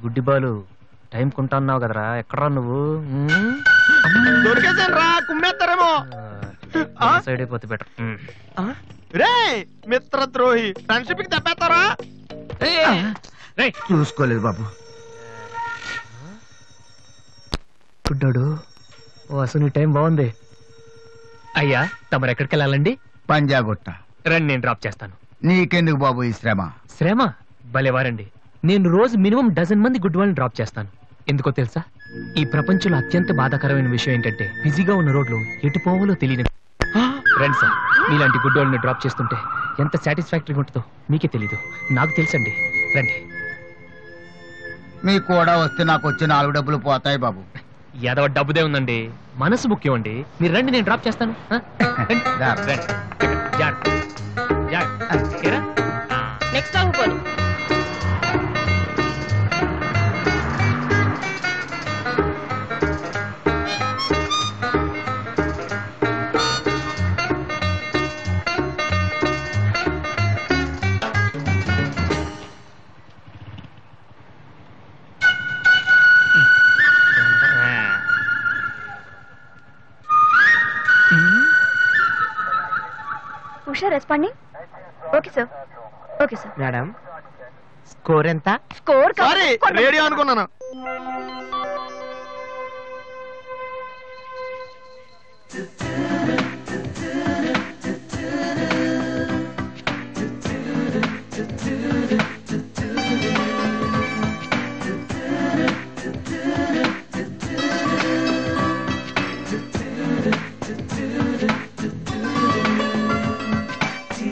గుడ్డి బాలు టైం కుంటున్నావు కదరా, ఎక్కడరా నువ్వు? దొరికేసారా, కుమ్మేస్తారేమో. సైడ్ అయిపోతే బెటర్. రే మిత్రద్రోహి, ఫ్రెండ్షిప్ కి తప్పేస్తారా? చూసుకోలేదు బాబు. గుడ్డాడు, అసలు నీ టైం బాగుంది. అయ్యా తమరు ఎక్కడికి వెళ్ళాలండి? పంజాగుట్ట. రండి, నేను డ్రాప్ చేస్తాను. నీకెందుకు బాబు ఈ శ్రమ? శ్రమ భలేవారండి. నేను రోజు మినిమం డజన్ మంది గుడ్ వాళ్ళని డ్రాప్ చేస్తాను. ఎందుకో తెలుసా? ఈ ప్రపంచంలో అత్యంత బాధాకరమైన విషయం ఏంటంటే బిజీగా ఉన్న రోడ్లు ఎటు పోవాలో తెలియదు. రండి సార్, మీలాంటి గుడ్ వాళ్ళని డ్రాప్ చేస్తుంటే ఎంత సాటిస్ఫాక్టరీగా ఉంటుందో మీకే తెలీదు, నాకు తెలుసండి. రండి. మీకు కూడా వస్తే నాకు వచ్చి 4 డబ్బులు పోతాయి బాబు. ఏదో డబ్బుదే ఉందండి, మనసు ముఖ్యం అండి. మీరు రండి, నేను డ్రాప్ చేస్తాను. నెక్స్ట్ ఆగిపోను. Usha responding. Okay sir, okay sir. Madam score ఎంత? స్కోర్ సారీ, రేడియో అనుకున్నాను.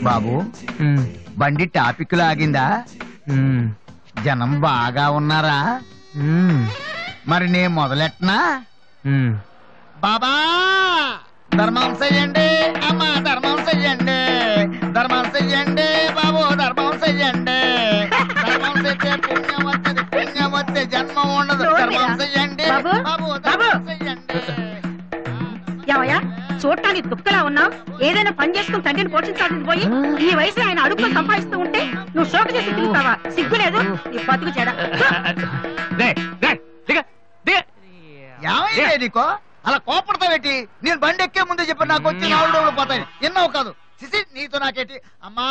బాబు బండి టాపిక్ లాగిందా? జనం బాగా ఉన్నారా? మరి నేను మొదలెట్టనా? బాబా ధర్మం చెయ్యండి, అమ్మా ధర్మం చెయ్యండి, ధర్మం చెయ్యండి బాబు, ధర్మం చెయ్యండి. ధర్మం చేస్తే పుణ్యం వస్తుంది, పుణ్యం వస్తే జన్మ ఉండదు. ధర్మం చెయ్యండి బాబు, ధర్మం చెయ్యండి. ఏమయ్యా చూడటానికి దుఃఖలా ఉన్నావు? ఏదైనా పని చేసుకుని తండ్రిని పోషించాల్సింది పోయి ఈ వయసులో ఆయన అడుగులు సంపాదిస్తూ ఉంటే నువ్వు షోక చేసి తిరుగుతావా? సిగ్గులేదు నీ బతుకు చెడ. ఏమైంది నీకో అలా కోపడతావేటి? నేను బండి ఎక్కే ముందే చెప్పి నాకు వచ్చి 4 డబ్బులు పోతాయి. ఎన్నో కాదు సిసి, నీతో నాకేటి? అమ్మా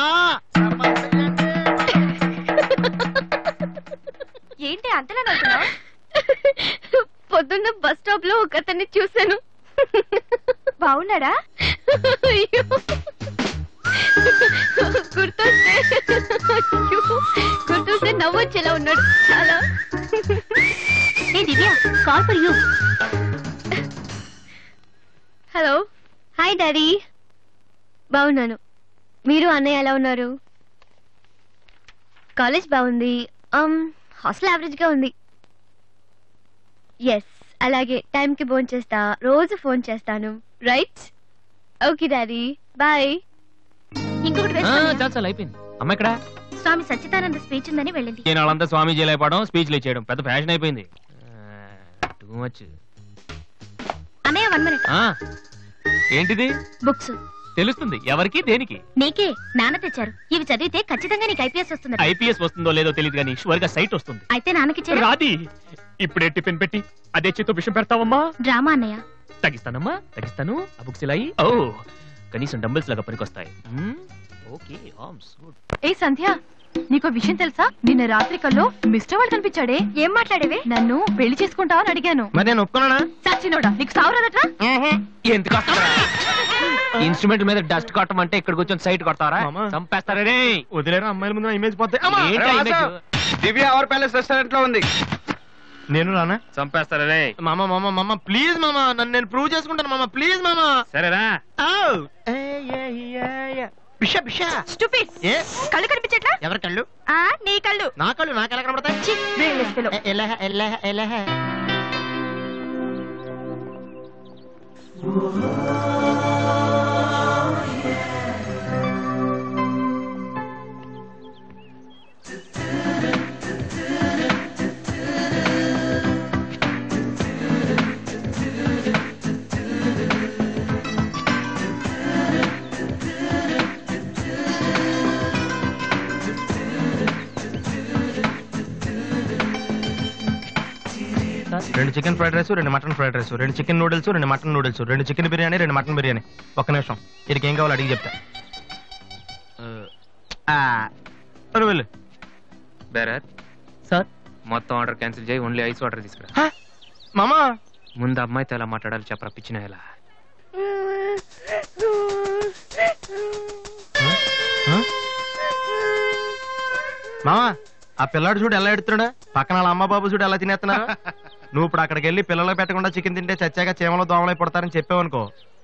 ఏంటి అంతలా నవ్వుతున్నావ్? పొద్దున్న బస్ స్టాప్ లో ఒక అతన్ని చూశాను. బాగున్నాడా? గుర్తొస్తే నవ్వొచ్చేలా ఉన్నాడు చాలా. ఏ Divya, call for you. Hello, hi daddy. బాగున్నాను, మీరు అన్నయ్య ఎలా ఉన్నారు? కాలేజ్ బాగుంది, హాస్టల్ యావరేజ్ గా ఉంది. ఎస్, అలాగే టైంకి ఫోన్ చేస్తా, రోజు ఫోన్ చేస్తాను. రైట్? Okay daddy, bye. ఇంకొకటి అయిపోయింది. అమ్మ ఇక్కడ స్వామి సచ్చిదానంద స్పీచ్ ఉందని వెళ్ళింది. వాళ్ళంతా స్వామీజీ అయిపోవడం, స్పీచ్లు ఇచ్చేయడం పెద్ద ఫ్యాషన్ అయిపోయింది. Too much. అన్నయ్య 1 minute. ఏంటిది? బుక్స్. తెలుస్తుంది ఎవరికి దేనికి? నీకే, నాన్న తెచ్చారు. ఇవి చదివితే ఖచ్చితంగా నీకు ఐపీఎస్ వస్తుంది. ఐపీఎస్ వస్తుందో లేదో తెలియదు కానీ షువర్ గా సైట్ వస్తుంది. అయితే నాన్నకి రాది. ఇప్పుడే టిఫిన్ పెట్టి అదే చేతో విషయం పెడతావమ్మా? డ్రామా అన్నయ్య. తగ్గిస్తానమ్మా, తగ్గిస్తాను. ఆ బుక్స్ ఇలా ఓ కనీసం డంబుల్స్ లాగా పనికొస్తాయి. Okay, arms good. ఏ సంధ్య, నీకో విషయం తెలుసా? నిన్న రాత్రి కల్లో మిస్టర్ వాళ్ళు కనిపించాడే. ఏం మాట్లాడేవే? నన్ను పెళ్లి చేసుకుంటావని అడిగాను. మరి నేను ఒప్పుకున్నానా? సచ్చినోడా, నీకు సావరాదట్రా? ఎందుకు ఇన్స్ట్రుమెంట్ మీద డస్ట్ కొట్టం అంటే ఇక్కడ కూర్చొని సైట్ కొడతారా? చంపేస్తారే. వదిలేరా, అమ్మాయిల ముందు ఇమేజ్ పోతాయి. దివ్య అవర్ ప్యాలెస్ రెస్టారెంట్ లో ఉంది. నేను రానా? చంపేస్తారే. మామ మామ మామ ప్లీజ్ మామ, నన్ను నేను ప్రూవ్ చేసుకుంటాను మామ, ప్లీజ్ మామ. సరేరా. బిషా బిషా స్టూపిడ్. కళ్ళు కనిపించట్లా? ఎవరి కళ్ళు? నీ కళ్ళు. నా కళ్ళు నాకెలా కనబడతాయి? Chicken fried rice 2 mutton fried rice 2 chicken noodles 2 mutton noodles 2 chicken biryani 2 mutton biryani. ఒక్క నిమిషం, వీరికి ఏం కావాలో అడిగి చెప్తా. వెళ్ళు. బేరర్ సార్, మొత్తం ఆర్డర్ క్యాన్సిల్ చేయి, ఓన్లీ ఐస్ వాటర్ తీసుకురా. మామా ముందు అమ్మాయితో ఎలా మాట్లాడాలి చెప్పరా, పిచ్చిన ఎలా. మామా ఆ పిల్లాడు చూడు ఎలా ఎడుతున్నాడా, పక్కన వాళ్ళ అమ్మ బాబు చూడు ఎలా తినేస్తున్నాడు. నువ్వు ఇప్పుడు అక్కడికి వెళ్ళి పిల్లలు పెట్టకుండా చికెన్ తింటే చచ్చాక చీమలో దోమలై పడతారని చెప్పావనుకో,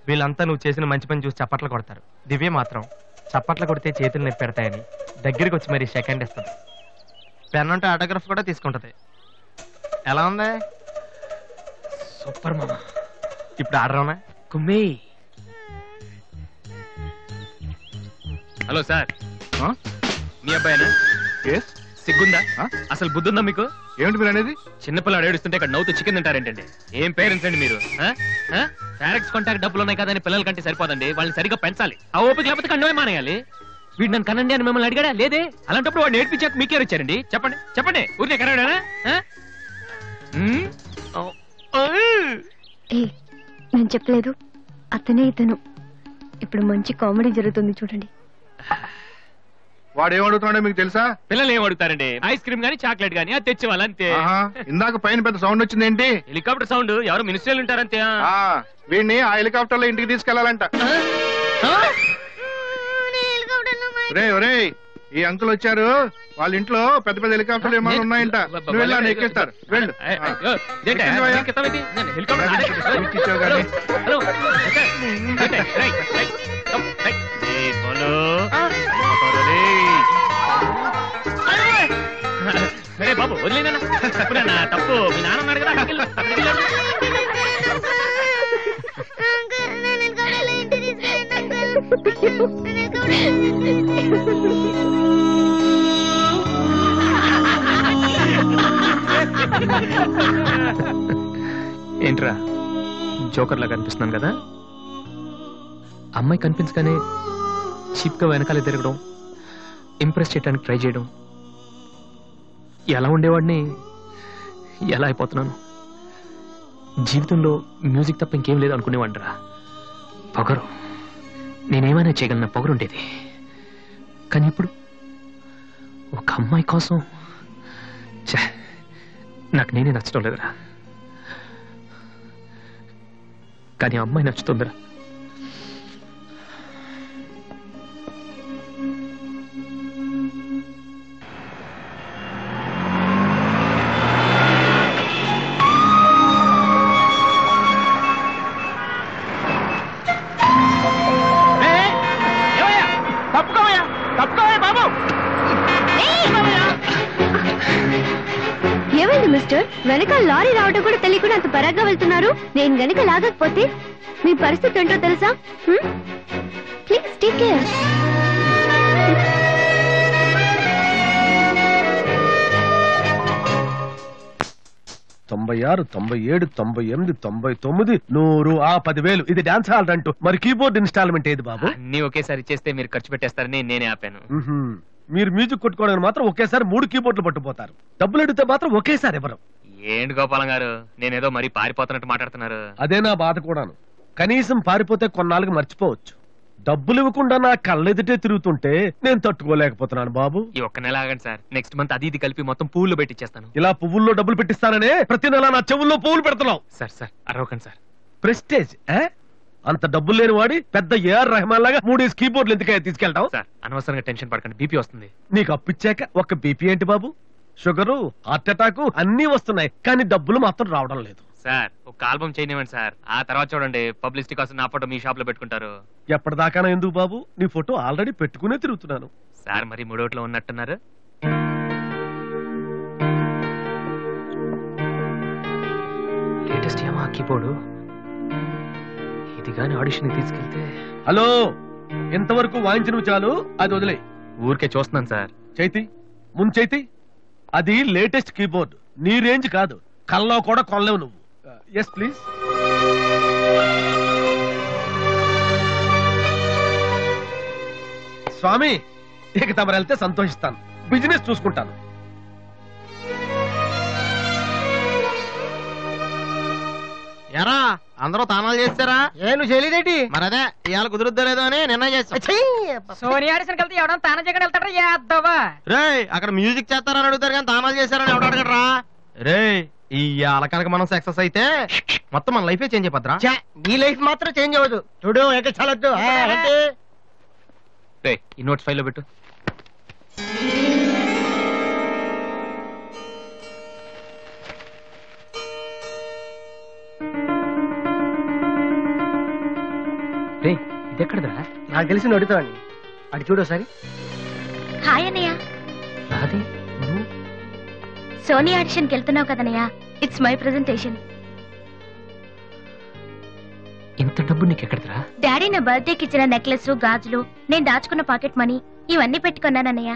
వీళ్ళంతా నువ్వు చేసిన మంచి పని చూసి చప్పట్లు కొడతారు. దివ్య మాత్రం చప్పట్లు కొడితే చేతులు నొప్పి పెడతాయని దగ్గరికి వచ్చి మరి సెకండ్ ఇస్తుంది. పెన్ అంటే ఆటోగ్రాఫ్ కూడా తీసుకుంటది. ఎలా ఉంది? సూపర్ మామా. ఇప్పుడు ఆర్డర్ అవునా? కుమ్మి. హలో సార్, మీ అబ్బాయినా? సిగ్గుందా? అసలు బుద్ధుందా మీకు? ఏమిటి మీరు అనేది? చిన్నపిల్లాడు ఏడుస్తుంటే ఇక్కడ నవ్వుతూ చికెన్ తింటారేంటండి? ఏం పేరెంట్స్ అండి మీరు? డైరెక్ట్ కాంటాక్ట్ డబ్బులు ఉన్నాయి కదా అని పిల్లల కంటే సరిపోదండి, వాళ్ళని సరిగ్గా పెంచాలి. ఆ ఓపిక లేకపోతే కండమే మానేయాలి. వీడు నన్ను కనండి అని మిమ్మల్ని అడిగాడా? లేదే. అలాంటప్పుడు వాడు నేర్పించాక మీకే వచ్చారండి. చెప్పండి చెప్పండి, ఊరికే కనడానా? నేను చెప్పలేదు, అతనే ఇతను. ఇప్పుడు మంచి కామెడీ జరుగుతుంది చూడండి. వాడు ఏమడుగుతున్నాడో మీకు తెలుసా? పిల్లలు ఏం అడుగుతారండి? ఐస్ క్రీమ్ గానీ చాక్లెట్ గానీ అది తెచ్చేవాళ్ళు అంతే. ఇందాక పైన పెద్ద సౌండ్ వచ్చింది ఏంటి? Helicopter sound. ఎవరు మినిస్టర్లు ఉంటారంతే. వీడిని ఆ హెలికాప్టర్ లో ఇంటికి తీసుకెళ్లాలంట. ఒరే ఈ అంకుల్ వచ్చారు, వాళ్ళ ఇంట్లో పెద్ద పెద్ద హెలికాప్టర్లు ఏమైనా ఉన్నాయంట. నువ్వు వెళ్ళాను ఎక్కిస్తారు. వెళ్ళు. సరే బాబు వదిలేనా, తప్పు. మీ నాన్న ఉన్నాడు కదా. ఏంట్రా జోకర్ లాగా కనిపిస్తున్నాను కదా? అమ్మాయి కనిపించగానే చీప్ గా వెనకాల తిరగడం, ఇంప్రెస్ చేయడానికి ట్రై చేయడం, ఎలా ఉండేవాడిని ఎలా అయిపోతున్నాను. జీవితంలో మ్యూజిక్ తప్ప ఇంకేం లేదు అనుకునేవాడిరా. పొగరు, నేనేమైనా చేయగలన పొగరు ఉండేది. కానీ ఇప్పుడు ఒక అమ్మాయి కోసం నాకు నేనే నచ్చడం లేదురా. కానీ అమ్మాయి నచ్చుతుందిరా. ఏమైంది మిస్టర్? వెనక లారీ రావడం కూడా తెలియకుండా అంత పరాగ్గా వెళ్తున్నారు. నేను గనక లాగకపోతే మీ పరిస్థితి ఏంటో తెలుసా? Please take care. తొంభై 96, 97, 99, 100, 10,000. ఇది డాన్స్ హాల్ అంటూ. మరి కీబోర్డ్ ఇన్స్టాల్మెంట్ ఏది బాబు? అన్ని ఒకేసారి చేస్తే మీరు ఖర్చు పెట్టేస్తారని నేనే ఆపాను. మీరు మ్యూజిక్ కొట్టుకోవడానికి మాత్రం ఒకేసారి 3 కీబోర్డులు పట్టుకుపోతారు. డబ్బులు అడిగితే మాత్రం ఒకేసారి ఎవరు? ఏంటి గోపాలం గారు, నేనేదో మరీ పారిపోతున్నట్టు మాట్లాడుతున్నారు. అదే నా బాధ కూడాను. కనీసం పారిపోతే కొన్నాళ్ళకి మర్చిపోవచ్చు. డబ్బులు ఇవ్వకుండా నా కళ్ళెదుటే తిరుగుతుంటే నేను తట్టుకోలేకపోతున్నాను బాబు. ఈ ఒక్క నెల ఆగండి సార్, నెక్స్ట్ మంత్ అది ఇది కలిపి మొత్తం పువ్వుల్లో పెట్టిచ్చేస్తాను. ఇలా పువ్వుల్లో డబ్బులు పెట్టిస్తాననే ప్రతి నెల నా చెవుల్లో పువ్వులు పెడుతున్నావు. సార్ సార్ అరవకండి సార్. ప్రెస్టేజ్ అంత డబ్బులు లేని వాడి పెద్ద ఏఆర్ రెహమాన్ లాగా 3 కీబోర్డులు ఎందుకయ్యా తీసుకెళ్తావు? సార్ అనవసరంగా టెన్షన్ పడకండి, బీపీ వస్తుంది. నీకు అప్పిచ్చాక ఒక్క బీపీ ఏంటి బాబు? షుగరు, హార్ట్ అటాక్ అన్ని వస్తున్నాయి, కానీ డబ్బులు మాత్రం రావడం లేదు. సార్ ఒక ఆల్బమ్ చేయనివ్వండి సార్, ఆ తర్వాత చూడండి పబ్లిసిటీ కోసం నా ఫోటో మీ షాప్ లో పెట్టుకుంటారు. ఎప్పటిదాకా ఎందుకు బాబు? నీ ఫోటో ఆల్రెడీ పెట్టుకునే తిరుగుతున్నాను. సార్ మరి మూడోట్లో ఉన్నట్టున్నారు. లేటెస్ట్ ఏమో కీబోర్డు, ఇది గాని ఆడిషన్ తీసుకెళ్తే. హలో, ఇంతవరకు వాయించినవి చాలు, అది వదిలే. ఊరికే చూస్తున్నాను సార్. చైతి ముందు చైతి, అది లేటెస్ట్ కీబోర్డ్, నీ రేంజ్ కాదు, కల్లో కూడా కొనలేవు నువ్వు. Yes please. స్వామి, ఇక తమరు వెళ్తే సంతోషిస్తాను, బిజినెస్ చూసుకుంటాను. ఎరా అందరూ తానాలు చేస్తారా? ఏను చేయలేదేటి? మరి అదే ఇవాళ కుదురుద్దో లేదో అని నిర్ణయం చేస్తా. సోనియా ఆడిషన్ కలిసి ఎవడం తానం చేయకుండా వెళ్తాడా యాదవా? రే అక్కడ మ్యూజిక్ చేస్తారని అడుగుతారు కానీ తానాలు చేస్తారని ఎవడు అడగడరా? రే ఈ కనుక మనం సక్సెస్ అయితే మొత్తం మన లైఫే చేంజ్ అయిపోద్రా. నీ లైఫ్ మాత్రం చేంజ్ అవ్వదు. చూడు ఎక్కడ చాలొద్దు. ఈ నోట్స్ ఫైల్లో పెట్టు. రే ఇదెక్కడదా? నాకు తెలిసి అడుగుతావని అటు చూడు ఒకసారి. హాయ్ అన్నయ్య. రాధే నువ్వు సోనీ ఆడిషన్కి వెళ్తున్నావు కదన్నయ్య. It's my presentation. ఇంత డబ్బు నీకెక్కడదరా? డాడీ నా బర్త్డేకి ఇచ్చిన నెక్లెస్, గాజులు, నేను దాచుకున్న పాకెట్ మనీ ఇవన్నీ పెట్టుకున్నానన్నయ్య.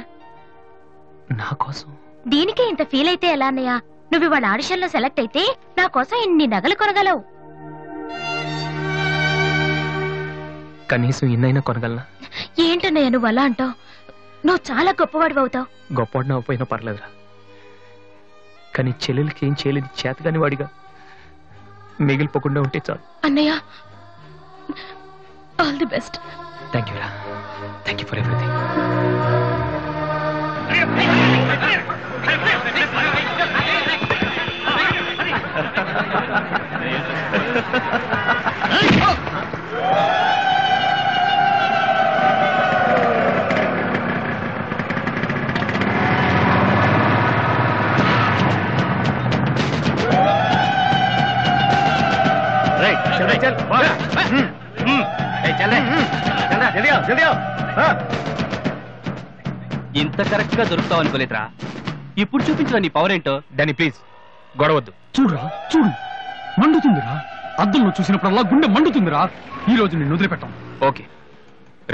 నా కోసం? దీనికే ఇంత ఫీల్ అయితే ఎలా అన్నయ్య? నువ్వు ఇవాళ ఆడిషన్ లో సెలెక్ట్ అయితే నా కోసం ఇన్ని నగలు కొనగలవు. కనీసం ఇన్నైనా కొనగలనా? ఏంటన్నయ్య నువ్వు అలా అంటావు? నువ్వు చాలా గొప్పవాడు అవుతావు. గొప్పవాడిని అవ్వపోయినా పర్లేదురా, కానీ చెల్లెలకి ఏం చేయలేదు చేతగాని వాడిగా మిగిలిపోకుండా ఉంటే చాలు. అన్నయ్య all the best. Thank you రా, థ్యాంక్ యూ ఫర్ ఎవ్రీథింగ్. ఇంత కరెక్ట్ గా దొరుకుతావు అనుకోలేదురా. ఇప్పుడు చూపించరా నీ పవర్ ఏంటో. డానీ ప్లీజ్ గొడవద్దు. చూడురా చూడు, మండుతుందిరా. అద్దంలో చూసినప్పుడల్లా గుండె మండుతుందిరా. ఈ రోజు నేను వదిలిపెట్టాను. ఓకే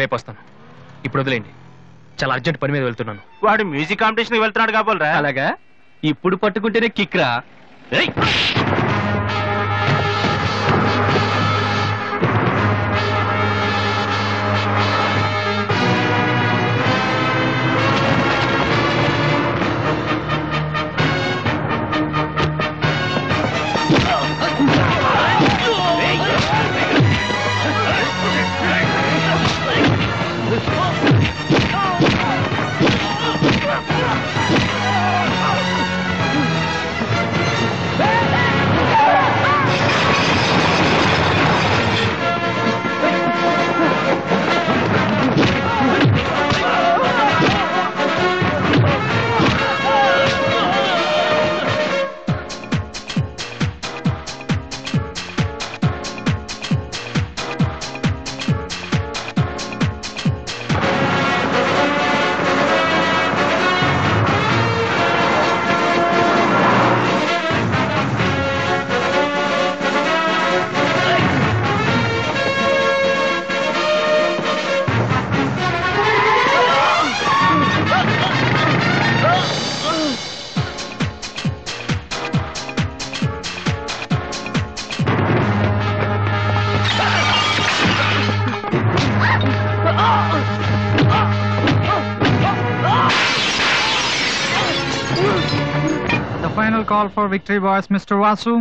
రేపు వస్తాను, ఇప్పుడు వదిలేండి. చాలా అర్జెంట్ పని మీద వెళ్తున్నాను. వాడు మ్యూజిక్ కాంపిటీషన్ వెళ్తున్నాడు కాబోలరా. అలాగా ఇప్పుడు పట్టుకుంటేనే కిక్ రా. The final call for victory was Mr. Vasu.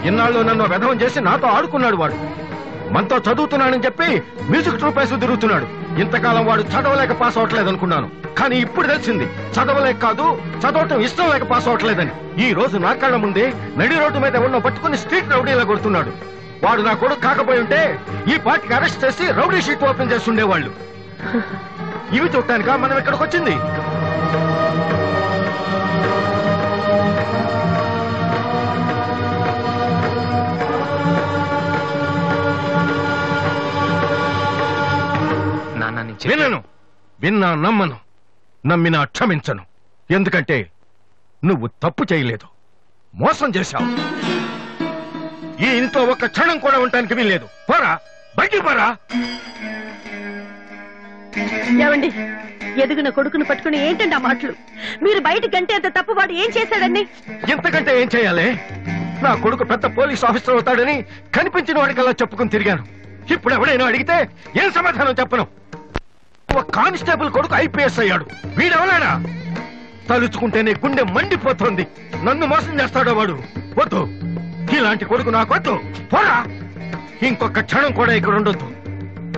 ఇన్నాళ్ళు నన్ను వెధవం చేసి నాతో ఆడుకున్నాడు. వాడు మనతో చదువుతున్నానని చెప్పి మ్యూజిక్ ట్రూప్ వేసి తిరుగుతున్నాడు. ఇంతకాలం వాడు చదవలేక పాస్ అవట్లేదు అనుకున్నాను, కానీ ఇప్పుడు తెలిసింది చదవలేక కాదు, చదవటం ఇష్టం లేక పాస్ అవట్లేదని. ఈ రోజు నా కళ్ళ ముందే నడి రోడ్డు మీద ఉన్న పట్టుకుని స్ట్రీట్ రౌడీలా కొడుతున్నాడు. వాడు నా కొడుకు కాకపోయి ఉంటే ఈ పార్టీకి అరెస్ట్ చేసి రౌడీ షీట్ ఓపెన్ చేస్తుండేవాళ్ళు. ఇవి చూడటానికా మనం ఇక్కడికి వచ్చింది? నాన్న వినను. విన్నా నమ్మను, నమ్మినా క్షమించను. ఎందుకంటే నువ్వు తప్పు చేయలేదు, మోసం చేశావు. ఈ ఇంట్లో ఒక్క క్షణం కూడా ఉండటానికి వీల్లేదు. పోరా, బయటికి పోరా. ఏమండి, ఎదిగిన కొడుకును పట్టుకుని ఏంటండి ఆ మాటలు? మీరు బయటికి గంటే అంత తప్పు వాడు ఏం చేశాడండి? ఇంతకంటే ఏం చేయాలి? నా కొడుకు పెద్ద పోలీస్ ఆఫీసర్ అవుతాడని కనిపించిన వాడికల్లా చెప్పుకుని తిరిగాను. ఇప్పుడు ఎవడైనా అడిగితే ఏం సమాధానం చెప్పను. ఒక కానిస్టేబుల్ కొడుకు ఐపీఎస్ అయ్యాడు. వీడెవరైనా తలుచుకుంటేనే గుండె మండిపోతోంది. నన్ను మోసం చేస్తాడో వాడు. వద్దు, ఇలాంటి కొడుకు నాకొద్దు. పోరా, ఇంకొక క్షణం కూడా ఇక్కడ ఉండొద్దు.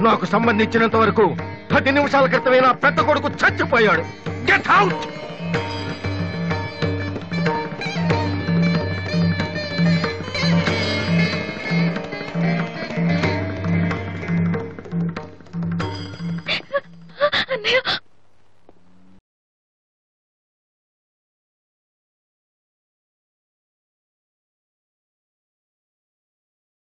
నాకు సంబంధించినంత వరకు 10 నిమిషాల క్రితమే నా పెద్ద కొడుకు చచ్చిపోయాడు. Get out. అన్నయ్య